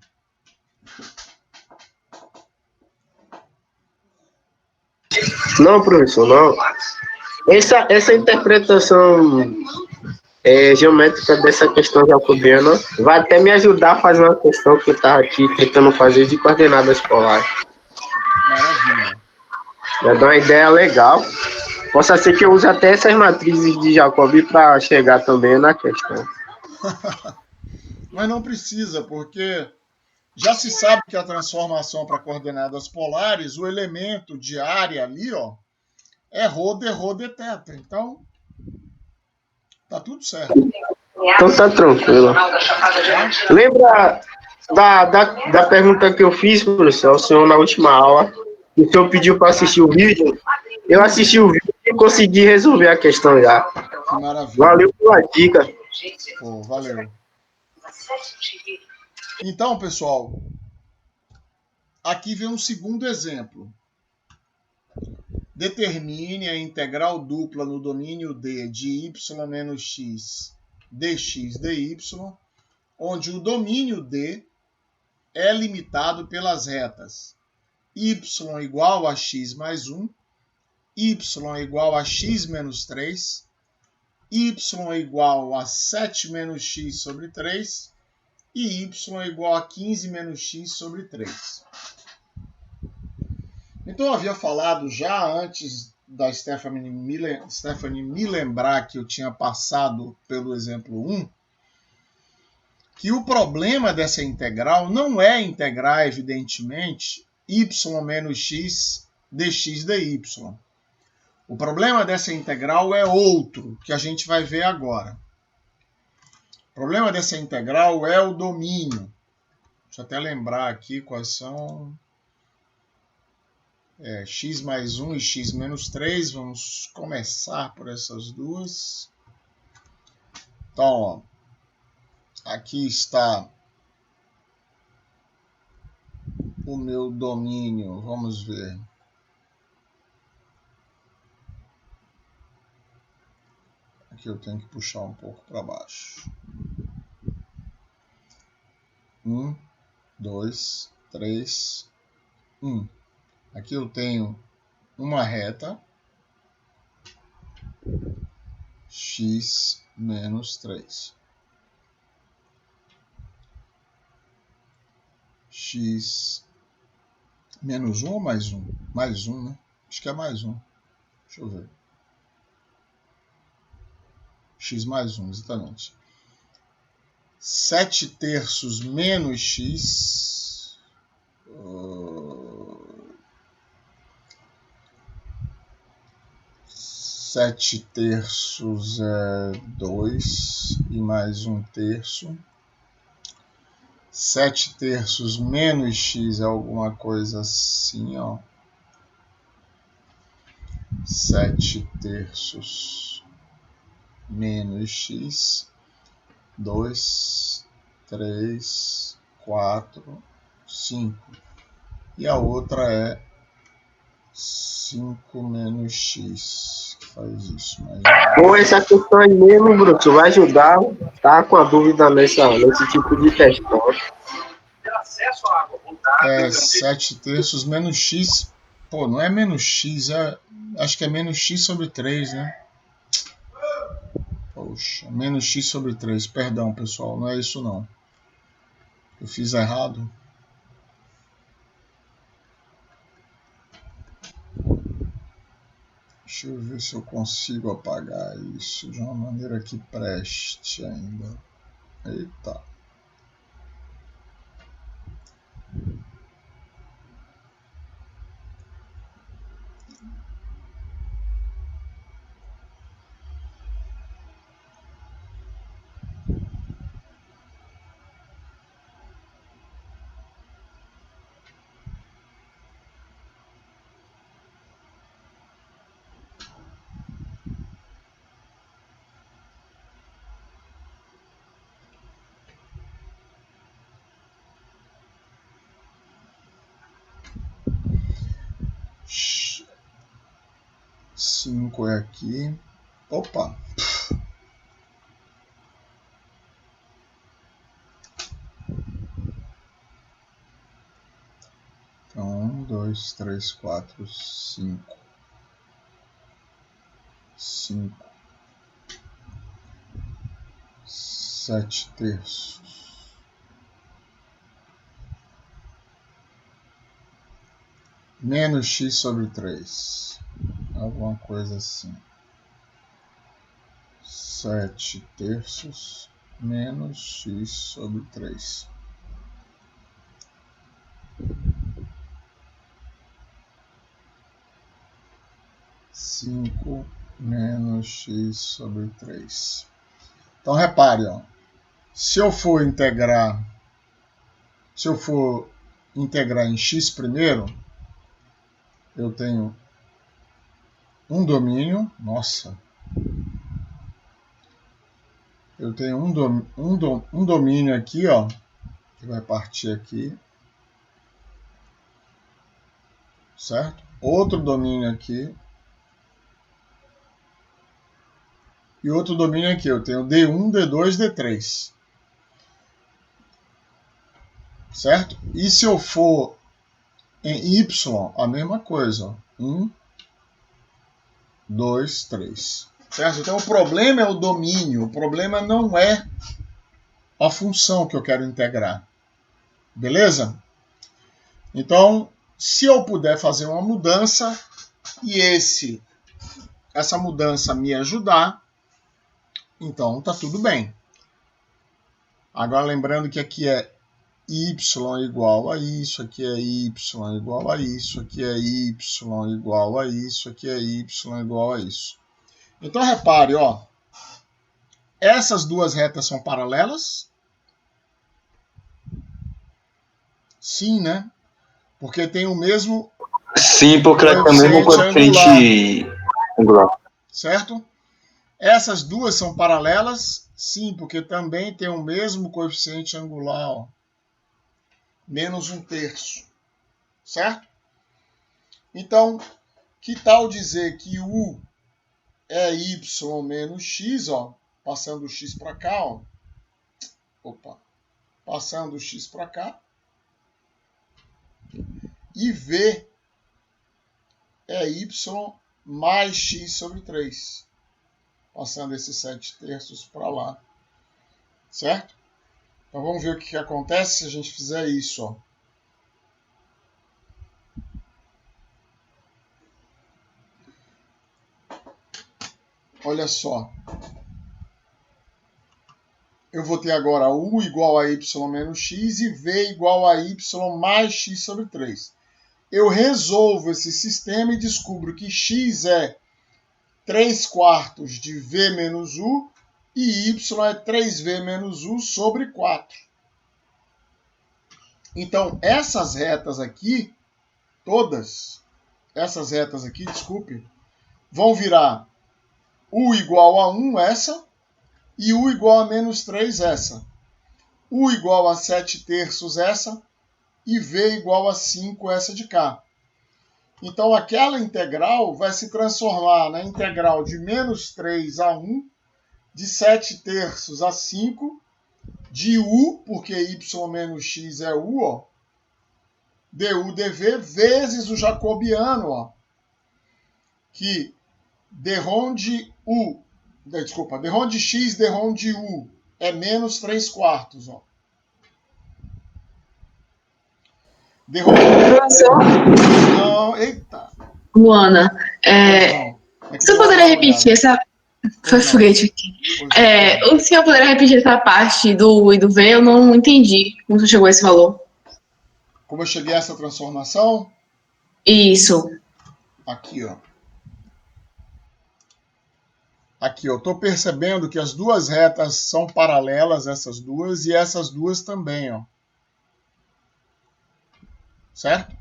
Speaker 2: Não, professor, não. Essa interpretação geométrica dessa questão jacobiana vai até me ajudar a fazer uma questão que eu estava aqui tentando fazer de coordenadas polares.
Speaker 1: Maravilha.
Speaker 2: Vai dar uma ideia legal. Possa ser que eu use até essas matrizes de Jacobi para chegar também na questão.
Speaker 1: Mas não precisa, porque já se sabe que a transformação para coordenadas polares, o elemento de área ali, ó, é ρ dρ dθ. Então, tá tudo certo.
Speaker 2: Então tá tranquilo. Lembra da pergunta que eu fiz, professor, ao senhor na última aula? O senhor pediu para assistir o vídeo? Eu assisti o vídeo e consegui resolver a questão já.
Speaker 1: Que maravilha.
Speaker 2: Valeu pela dica.
Speaker 1: Pô, valeu. Então, pessoal, aqui vem um segundo exemplo. Determine a integral dupla no domínio D de y menos x dx dy, onde o domínio D é limitado pelas retas y igual a x mais 1, y igual a x menos 3, y igual a 7 menos x sobre 3 e y igual a 15 menos x sobre 3. Então eu havia falado já antes da Stephanie me lembrar que eu tinha passado pelo exemplo 1, que o problema dessa integral não é integrar, evidentemente, y menos x dx dy. O problema dessa integral é outro, que a gente vai ver agora. O problema dessa integral é o domínio. Deixa eu até lembrar aqui quais são... x mais 1 e x menos 3. Vamos começar por essas duas. Então, ó, aqui está o meu domínio. Vamos ver. Aqui eu tenho que puxar um pouco para baixo. 1, 2, 3, 1. Aqui eu tenho uma reta x menos 3. X menos 1 ou mais 1? Mais 1, né? Acho que é mais 1. Deixa eu ver. X mais 1, exatamente. 7 terços menos x. 7 terços é 2 e mais 1 terço. 7 terços menos x é alguma coisa assim, ó. 7 terços menos x. 2, 3, 4, 5. E a outra é 5 menos x, que faz isso.
Speaker 2: Com essa questão aí mesmo, Bruto, vai ajudar, tá com a dúvida nesse tipo de questão.
Speaker 1: 7 terços menos x. Pô, não é menos x, acho que é menos x sobre 3, né? Poxa, menos x sobre 3. Perdão, pessoal, não é isso não. Eu fiz errado. Deixa eu ver se eu consigo apagar isso de uma maneira que preste ainda. Eita. Cinco é aqui. Opa! Então, 1, 2, 3, 4, 5. 5. 7 terços. Menos x sobre 3. Alguma coisa assim. 7 terços menos x sobre 3. Cinco menos x sobre 3. Então repare, ó, se eu for integrar em x primeiro, eu tenho um domínio, nossa, eu tenho um domínio aqui, ó, que vai partir aqui, certo? Outro domínio aqui e outro domínio aqui. Eu tenho D1, D2, D3, certo? E se eu for em Y, a mesma coisa, ó. 1, 2, 3. Certo? Então o problema é o domínio, o problema não é a função que eu quero integrar. Beleza? Então, se eu puder fazer uma mudança e essa mudança me ajudar, então tá tudo bem. Agora lembrando que aqui é y igual a isso, aqui é y igual a isso, aqui é y igual a isso, aqui é y igual a isso. Então repare, ó, essas duas retas são paralelas? Sim, né? Porque tem o mesmo
Speaker 4: Sim, porque ela tem o mesmo coeficiente angular.
Speaker 1: Certo? Essas duas são paralelas? Sim, porque também tem o mesmo coeficiente angular, ó, menos 1/3. Certo? Então, que tal dizer que U é y menos x, ó, passando o x para cá, ó. Opa. Passando o x para cá. E V é y mais x sobre 3. Passando esses 7/3 para lá. Certo? Então vamos ver o que acontece se a gente fizer isso, ó. Olha só. Eu vou ter agora U igual a y menos x e V igual a y mais x sobre 3. Eu resolvo esse sistema e descubro que x é 3/4 de V menos U e y é 3V menos U sobre 4. Então, essas retas aqui, todas, essas retas aqui, desculpe, vão virar U igual a 1, essa, e U igual a menos 3, essa. U igual a 7/3, essa, e V igual a 5, essa de cá. Então, aquela integral vai se transformar na integral de menos 3 a 1, de 7/3 a 5, de U, porque y menos x é U, ó, du dv, vezes o jacobiano, ó, que derrom de U, desculpa, derrom de x, derrom de U, é menos 3/4, ó. Derrom de... Não, eita.
Speaker 5: Luana,
Speaker 1: Não,
Speaker 5: você poderia repetir essa... Foi foguete aqui. O senhor poderia repetir essa parte do U e do V? Eu não entendi como você chegou a esse valor.
Speaker 1: Como eu cheguei a essa transformação?
Speaker 5: Isso.
Speaker 1: Aqui, ó. Aqui, eu estou percebendo que as duas retas são paralelas, essas duas, e essas duas também, ó. Certo?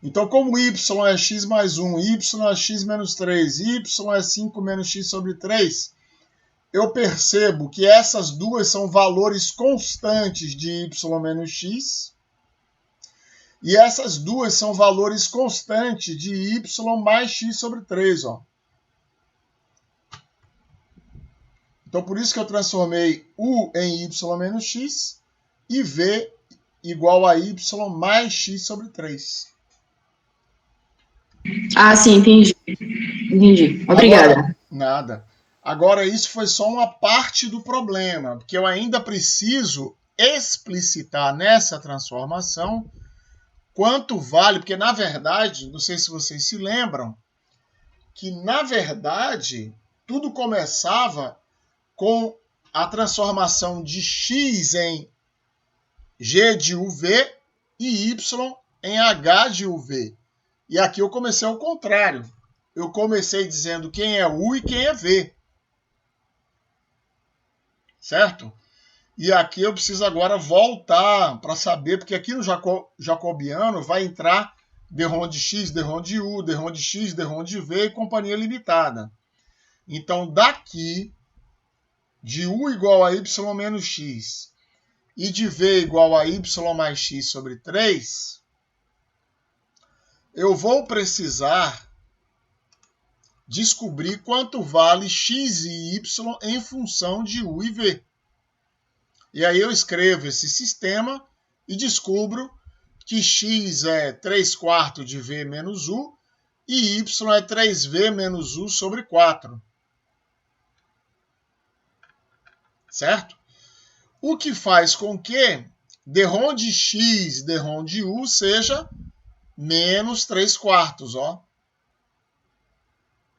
Speaker 1: Então, como y é x mais 1, y é x menos 3, y é 5 menos x sobre 3, eu percebo que essas duas são valores constantes de y menos x, e essas duas são valores constantes de y mais x sobre 3, ó. Então, por isso que eu transformei U em y menos x e V igual a y mais x sobre 3.
Speaker 5: Ah, sim, entendi. Entendi. Obrigada.
Speaker 1: Agora, nada. Agora, isso foi só uma parte do problema, porque eu ainda preciso explicitar nessa transformação quanto vale, porque na verdade, não sei se vocês se lembram, que na verdade tudo começava com a transformação de x em g de uv e y em h de uv. E aqui eu comecei ao contrário. Eu comecei dizendo quem é u e quem é v. Certo? E aqui eu preciso agora voltar para saber, porque aqui no jacobiano vai entrar derrom de x, derrom de u, derrom de x, derrom de v e companhia limitada. Então, daqui de u igual a y menos x e de v igual a y mais x sobre 3, eu vou precisar descobrir quanto vale x e y em função de u e v. E aí eu escrevo esse sistema e descubro que x é 3/4 de v menos u e y é 3v menos u sobre 4. Certo? O que faz com que d de x, d de u seja menos 3/4, ó.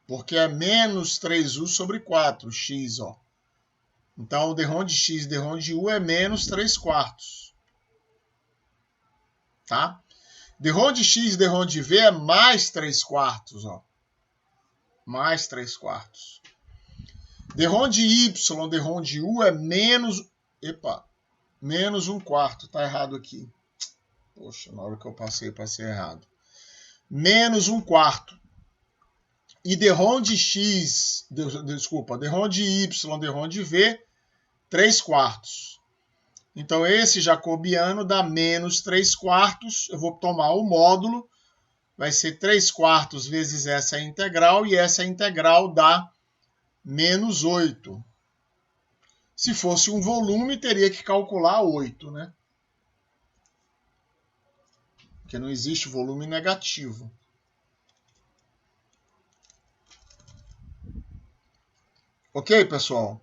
Speaker 1: Porque é menos 3u sobre 4, x, ó. Então, o d de x, d de u é menos 3/4. Tá? d de x, d de v é mais 3/4, ó. Mais 3/4. d de y, d de u é menos... Epa, menos 1/4. Tá errado aqui. Poxa, na hora que eu passei errado. Menos 1/4. E d de x, desculpa, d de y, d de v, 3/4. Então, esse jacobiano dá menos 3/4. Eu vou tomar o módulo. Vai ser 3/4 vezes essa integral. E essa integral dá menos 8. Se fosse um volume, teria que calcular 8, né? Porque não existe volume negativo. Ok, pessoal?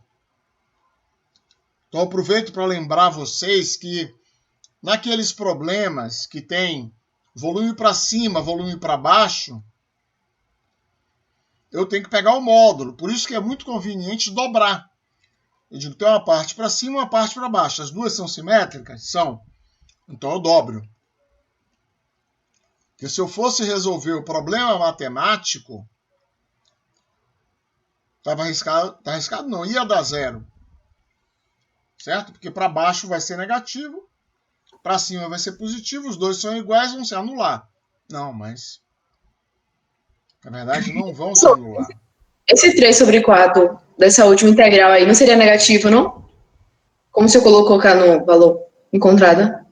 Speaker 1: Então, aproveito para lembrar vocês que naqueles problemas que tem volume para cima, volume para baixo, eu tenho que pegar o módulo. Por isso que é muito conveniente dobrar. Eu digo que tem uma parte para cima e uma parte para baixo. As duas são simétricas? São. Então eu dobro. Porque se eu fosse resolver o problema matemático, estava arriscado, tá arriscado não, ia dar 0. Certo? Porque para baixo vai ser negativo, para cima vai ser positivo, os dois são iguais, vão se anular. Não, mas na verdade não vão se anular.
Speaker 5: Esse 3/4 dessa última integral aí não seria negativo, não? Como se eu colocar no valor encontrado?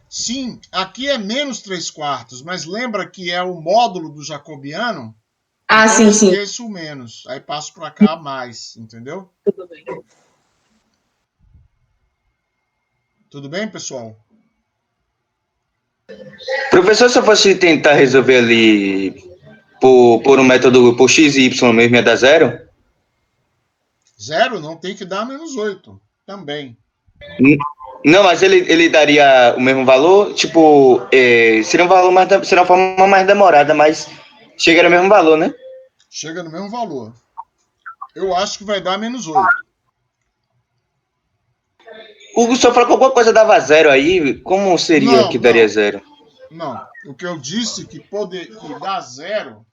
Speaker 1: Sim, aqui é menos 3/4, mas lembra que é o módulo do jacobiano?
Speaker 5: Ah,
Speaker 1: Então
Speaker 5: sim,
Speaker 1: eu
Speaker 5: sim.
Speaker 1: esqueço o menos. Aí passo para cá mais, entendeu?
Speaker 5: Tudo bem.
Speaker 1: Tudo bem, pessoal?
Speaker 4: Professor, se eu fosse tentar resolver ali por um método por x e y mesmo, ia dar 0?
Speaker 1: 0 não tem que dar menos 8 também.
Speaker 4: Não, mas ele daria o mesmo valor? Tipo, seria um valor mais, seria uma forma mais demorada, mas chega no mesmo valor, né?
Speaker 1: Chega no mesmo valor. Eu acho que vai dar menos 8.
Speaker 4: O senhor falou que alguma coisa dava 0 aí, como seria que daria 0?
Speaker 1: Não. O que eu disse que dá 0,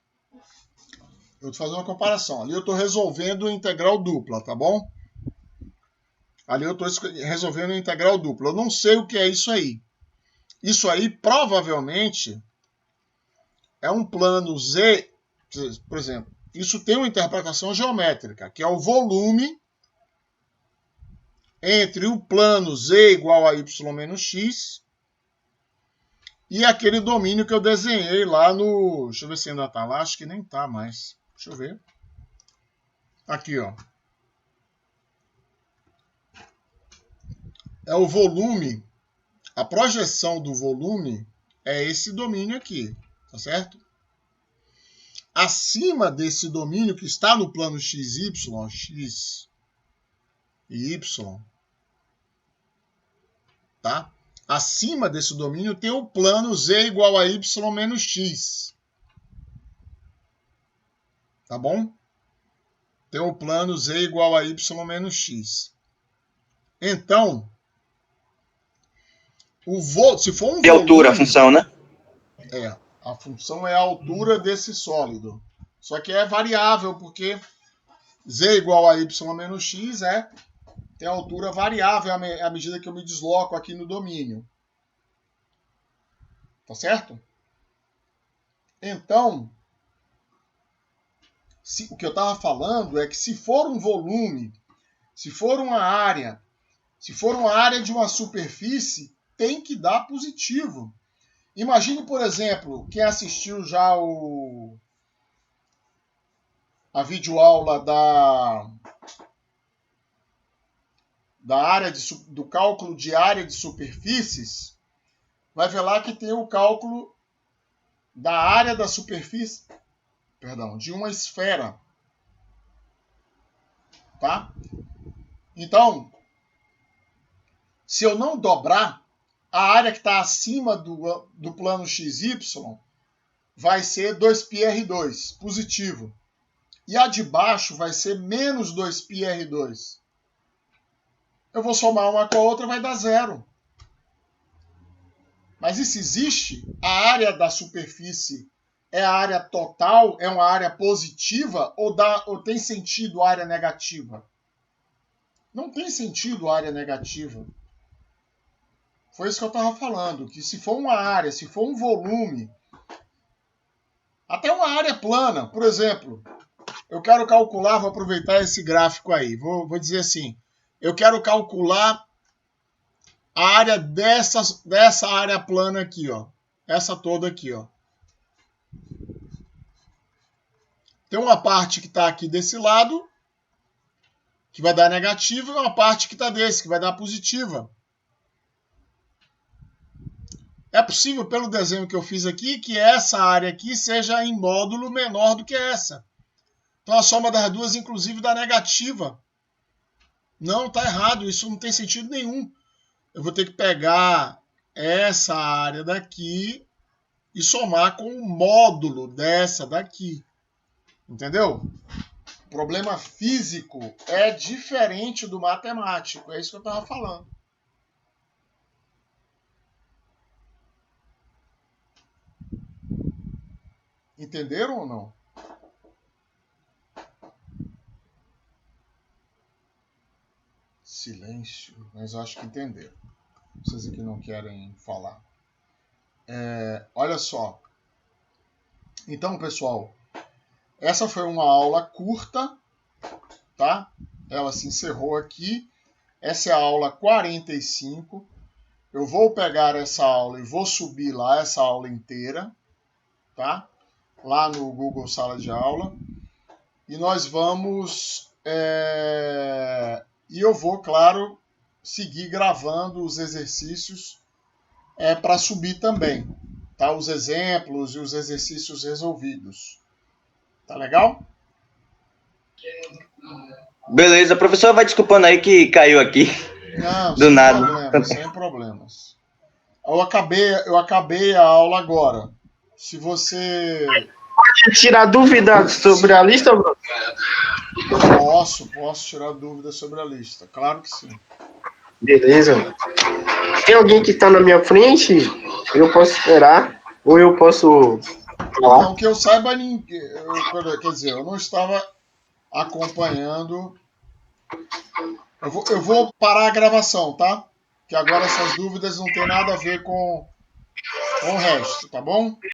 Speaker 1: eu estou fazendo uma comparação. Ali eu estou resolvendo integral dupla, tá bom? Ali eu estou resolvendo integral dupla. Eu não sei o que é isso aí. Isso aí provavelmente é um plano Z, por exemplo. Isso tem uma interpretação geométrica, que é o volume entre o plano Z igual a Y menos X e aquele domínio que eu desenhei lá no... Deixa eu ver se ainda está lá. Acho que nem está mais. Deixa eu ver. Aqui, ó. É o volume. A projeção do volume é esse domínio aqui. Tá certo? Acima desse domínio que está no plano XY, X e Y, tá? Acima desse domínio tem o plano Z igual a Y menos X. Tá bom? Tem o plano Z igual a Y menos X. Então, se for um
Speaker 4: De altura a função, né?
Speaker 1: A função é a altura desse sólido. Só que é variável, porque Z igual a Y menos X tem altura variável à medida que eu me desloco aqui no domínio. Tá certo? Então, O que eu estava falando é que se for um volume, se for uma área de uma superfície, tem que dar positivo. Imagine, por exemplo, quem assistiu já a videoaula do cálculo de área de superfícies, vai ver lá que tem o cálculo da área da superfície, de uma esfera. Tá? Então, se eu não dobrar, a área que está acima do plano XY vai ser 2πr2, positivo. E a de baixo vai ser menos 2πr2. Eu vou somar uma com a outra, vai dar zero. Mas isso existe? A área da superfície é a área total? É uma área positiva? Ou tem sentido área negativa? Não tem sentido área negativa. Foi isso que eu estava falando, que se for uma área, se for um volume, até uma área plana, por exemplo, eu quero calcular, vou aproveitar esse gráfico aí, vou dizer assim, eu quero calcular a área dessa área plana aqui, ó, essa toda aqui, ó. Tem uma parte que está aqui desse lado, que vai dar negativa, e uma parte que está desse, que vai dar positiva. É possível, pelo desenho que eu fiz aqui, que essa área aqui seja em módulo menor do que essa. Então a soma das duas, inclusive, dá negativa. Não, está errado, isso não tem sentido nenhum. Eu vou ter que pegar essa área daqui e somar com o módulo dessa daqui. Entendeu? O problema físico é diferente do matemático. É isso que eu estava falando. Entenderam ou não? Silêncio, mas eu acho que entenderam. Vocês aqui não querem falar. Olha só. Então, pessoal, essa foi uma aula curta, tá? Ela se encerrou aqui. Essa é a aula 45. Eu vou pegar essa aula e vou subir lá essa aula inteira, tá? Lá no Google Sala de Aula. E nós vamos... E eu vou, claro, seguir gravando os exercícios para subir também, tá? Os exemplos e os exercícios resolvidos. Tá legal?
Speaker 4: Beleza, professor, vai desculpando aí que caiu aqui.
Speaker 1: Não,
Speaker 4: do nada.
Speaker 1: Problemas, sem problemas. Eu acabei a aula agora. Se você...
Speaker 2: Pode tirar dúvidas sobre a lista, Bruno?
Speaker 1: Posso tirar dúvidas sobre a lista. Claro que sim.
Speaker 2: Beleza. Tem alguém que está na minha frente? Eu posso esperar? Ou eu posso falar?
Speaker 1: Não, que eu saiba, quer dizer, eu não estava acompanhando. Eu vou parar a gravação, tá? Que agora essas dúvidas não tem nada a ver com o resto, tá bom?